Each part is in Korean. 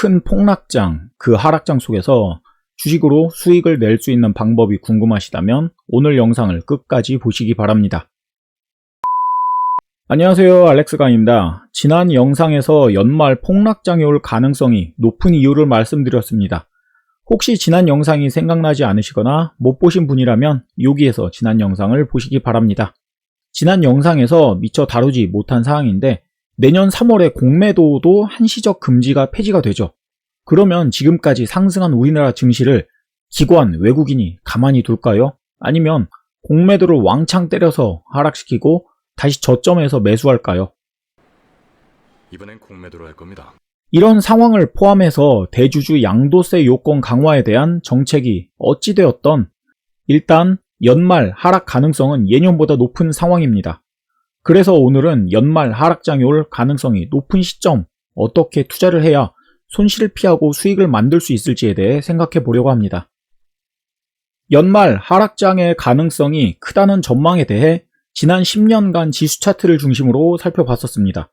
큰 폭락장, 그 하락장 속에서 주식으로 수익을 낼 수 있는 방법이 궁금하시다면 오늘 영상을 끝까지 보시기 바랍니다. 안녕하세요, 알렉스강입니다. 지난 영상에서 연말 폭락장이 올 가능성이 높은 이유를 말씀드렸습니다. 혹시 지난 영상이 생각나지 않으시거나 못 보신 분이라면 여기에서 지난 영상을 보시기 바랍니다. 지난 영상에서 미처 다루지 못한 사항인데 내년 3월에 공매도도 한시적 금지가 폐지가 되죠. 그러면 지금까지 상승한 우리나라 증시를 기관, 외국인이 가만히 둘까요? 아니면 공매도를 왕창 때려서 하락시키고 다시 저점에서 매수할까요? 이번엔 공매도로 할 겁니다. 이런 상황을 포함해서 대주주 양도세 요건 강화에 대한 정책이 어찌되었던 일단 연말 하락 가능성은 예년보다 높은 상황입니다. 그래서 오늘은 연말 하락장이 올 가능성이 높은 시점, 어떻게 투자를 해야 손실을 피하고 수익을 만들 수 있을지에 대해 생각해 보려고 합니다. 연말 하락장의 가능성이 크다는 전망에 대해 지난 10년간 지수 차트를 중심으로 살펴봤었습니다.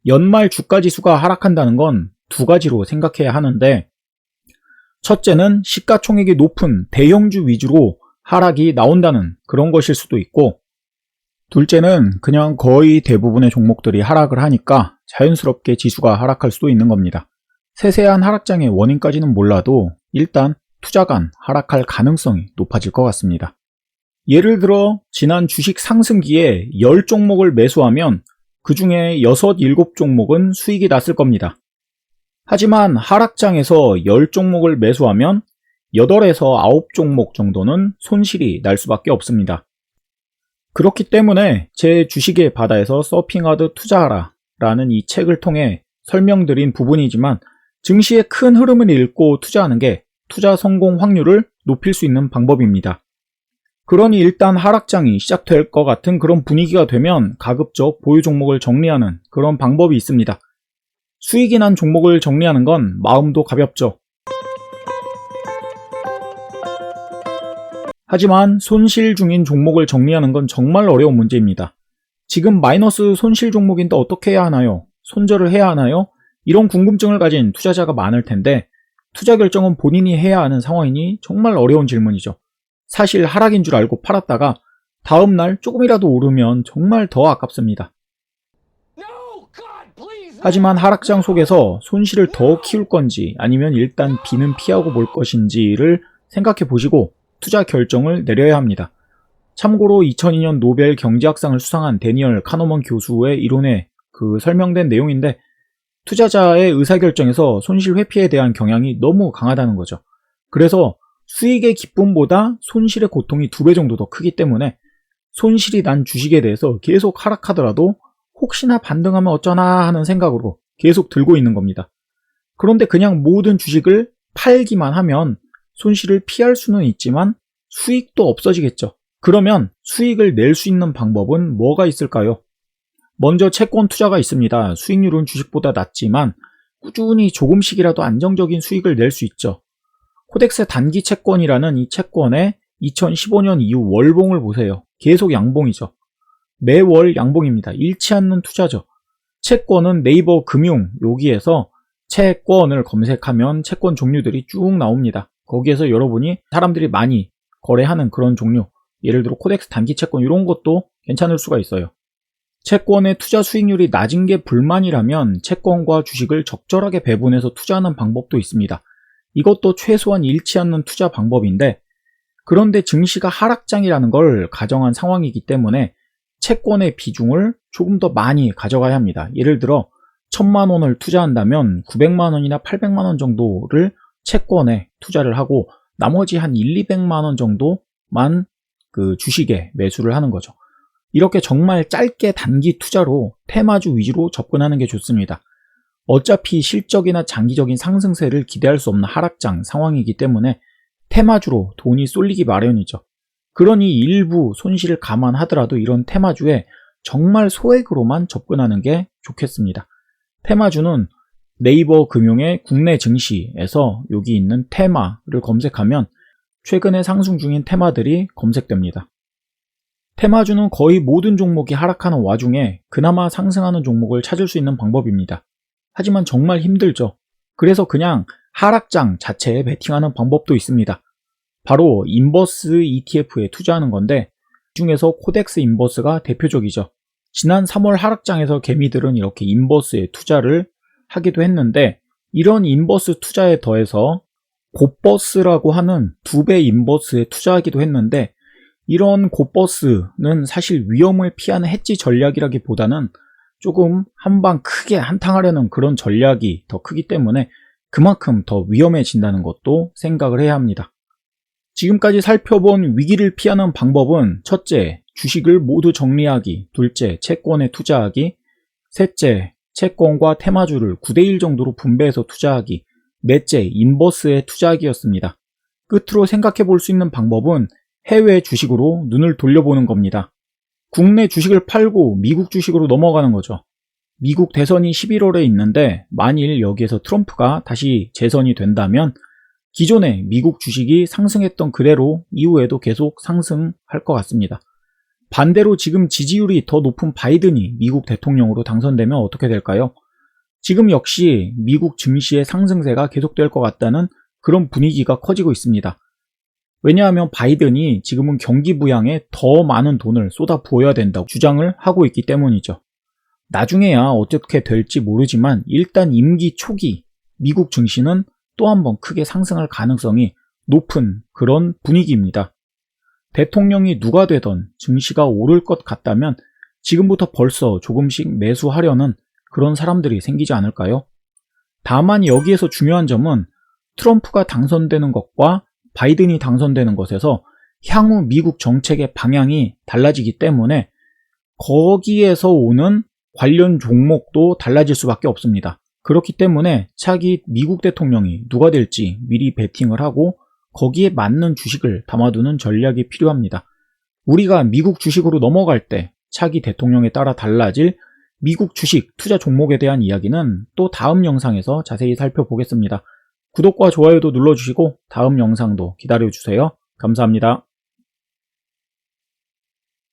연말 주가지수가 하락한다는 건 두 가지로 생각해야 하는데, 첫째는 시가총액이 높은 대형주 위주로 하락이 나온다는 그런 것일 수도 있고, 둘째는 그냥 거의 대부분의 종목들이 하락을 하니까 자연스럽게 지수가 하락할 수도 있는 겁니다. 세세한 하락장의 원인까지는 몰라도 일단 투자간 하락할 가능성이 높아질 것 같습니다. 예를 들어 지난 주식 상승기에 10종목을 매수하면 그 중에 6, 7종목은 수익이 났을 겁니다. 하지만 하락장에서 10종목을 매수하면 8에서 9종목 정도는 손실이 날 수밖에 없습니다. 그렇기 때문에 제 주식의 바다에서 서핑하듯 투자하라 라는 이 책을 통해 설명드린 부분이지만 증시의 큰 흐름을 읽고 투자하는 게 투자 성공 확률을 높일 수 있는 방법입니다. 그러니 일단 하락장이 시작될 것 같은 그런 분위기가 되면 가급적 보유 종목을 정리하는 그런 방법이 있습니다. 수익이 난 종목을 정리하는 건 마음도 가볍죠. 하지만 손실 중인 종목을 정리하는 건 정말 어려운 문제입니다. 지금 마이너스 손실 종목인데 어떻게 해야 하나요? 손절을 해야 하나요? 이런 궁금증을 가진 투자자가 많을 텐데 투자 결정은 본인이 해야 하는 상황이니 정말 어려운 질문이죠. 사실 하락인 줄 알고 팔았다가 다음날 조금이라도 오르면 정말 더 아깝습니다. 하지만 하락장 속에서 손실을 더 키울 건지 아니면 일단 비는 피하고 볼 것인지를 생각해 보시고 투자 결정을 내려야 합니다. 참고로 2002년 노벨 경제학상을 수상한 데니얼 카너먼 교수의 이론에 설명된 내용인데 투자자의 의사결정에서 손실 회피에 대한 경향이 너무 강하다는 거죠. 그래서 수익의 기쁨보다 손실의 고통이 2배 정도 더 크기 때문에 손실이 난 주식에 대해서 계속 하락하더라도 혹시나 반등하면 어쩌나 하는 생각으로 계속 들고 있는 겁니다. 그런데 그냥 모든 주식을 팔기만 하면 손실을 피할 수는 있지만 수익도 없어지겠죠. 그러면 수익을 낼 수 있는 방법은 뭐가 있을까요? 먼저 채권 투자가 있습니다. 수익률은 주식보다 낮지만 꾸준히 조금씩이라도 안정적인 수익을 낼 수 있죠. 코덱스 단기 채권이라는 이 채권의 2015년 이후 월봉을 보세요. 계속 양봉이죠. 매월 양봉입니다. 잃지 않는 투자죠. 채권은 네이버 금융 여기에서 채권을 검색하면 채권 종류들이 쭉 나옵니다. 거기에서 여러분이 사람들이 많이 거래하는 그런 종류, 예를 들어 코덱스 단기 채권 이런 것도 괜찮을 수가 있어요. 채권의 투자 수익률이 낮은 게 불만이라면 채권과 주식을 적절하게 배분해서 투자하는 방법도 있습니다. 이것도 최소한 잃지 않는 투자 방법인데, 그런데 증시가 하락장이라는 걸 가정한 상황이기 때문에 채권의 비중을 조금 더 많이 가져가야 합니다. 예를 들어 1000만 원을 투자한다면 900만 원이나 800만 원 정도를 채권에 투자를 하고 나머지 한 200만 원 정도만 주식에 매수를 하는 거죠. 이렇게 정말 짧게 단기 투자로 테마주 위주로 접근하는 게 좋습니다. 어차피 실적이나 장기적인 상승세를 기대할 수 없는 하락장 상황이기 때문에 테마주로 돈이 쏠리기 마련이죠. 그러니 일부 손실을 감안하더라도 이런 테마주에 정말 소액으로만 접근하는 게 좋겠습니다. 테마주는 네이버 금융의 국내 증시에서 여기 있는 테마를 검색하면 최근에 상승 중인 테마들이 검색됩니다. 테마주는 거의 모든 종목이 하락하는 와중에 그나마 상승하는 종목을 찾을 수 있는 방법입니다. 하지만 정말 힘들죠. 그래서 그냥 하락장 자체에 베팅하는 방법도 있습니다. 바로 인버스 ETF에 투자하는 건데 이 중에서 코덱스 인버스가 대표적이죠. 지난 3월 하락장에서 개미들은 이렇게 인버스에 투자를 하기도 했는데 이런 인버스 투자에 더해서 곱버스라고 하는 2배 인버스에 투자하기도 했는데 이런 곱버스는 사실 위험을 피하는 해지 전략이라기보다는 조금 한방 크게 한탕하려는 그런 전략이 더 크기 때문에 그만큼 더 위험해진다는 것도 생각을 해야 합니다. 지금까지 살펴본 위기를 피하는 방법은 첫째, 주식을 모두 정리하기, 둘째, 채권에 투자하기, 셋째, 채권과 테마주를 9대1 정도로 분배해서 투자하기, 넷째, 인버스에 투자하기였습니다. 끝으로 생각해 볼 수 있는 방법은 해외 주식으로 눈을 돌려보는 겁니다. 국내 주식을 팔고 미국 주식으로 넘어가는 거죠. 미국 대선이 11월에 있는데 만일 여기에서 트럼프가 다시 재선이 된다면 기존에 미국 주식이 상승했던 그대로 이후에도 계속 상승할 것 같습니다. 반대로 지금 지지율이 더 높은 바이든이 미국 대통령으로 당선되면 어떻게 될까요? 지금 역시 미국 증시의 상승세가 계속될 것 같다는 그런 분위기가 커지고 있습니다. 왜냐하면 바이든이 지금은 경기 부양에 더 많은 돈을 쏟아 부어야 된다고 주장을 하고 있기 때문이죠. 나중에야 어떻게 될지 모르지만 일단 임기 초기 미국 증시는 또 한 번 크게 상승할 가능성이 높은 그런 분위기입니다. 대통령이 누가 되던 증시가 오를 것 같다면 지금부터 벌써 조금씩 매수하려는 그런 사람들이 생기지 않을까요? 다만 여기에서 중요한 점은 트럼프가 당선되는 것과 바이든이 당선되는 것에서 향후 미국 정책의 방향이 달라지기 때문에 거기에서 오는 관련 종목도 달라질 수밖에 없습니다. 그렇기 때문에 차기 미국 대통령이 누가 될지 미리 베팅을 하고 거기에 맞는 주식을 담아두는 전략이 필요합니다. 우리가 미국 주식으로 넘어갈 때 차기 대통령에 따라 달라질 미국 주식 투자 종목에 대한 이야기는 또 다음 영상에서 자세히 살펴보겠습니다. 구독과 좋아요도 눌러주시고 다음 영상도 기다려주세요. 감사합니다.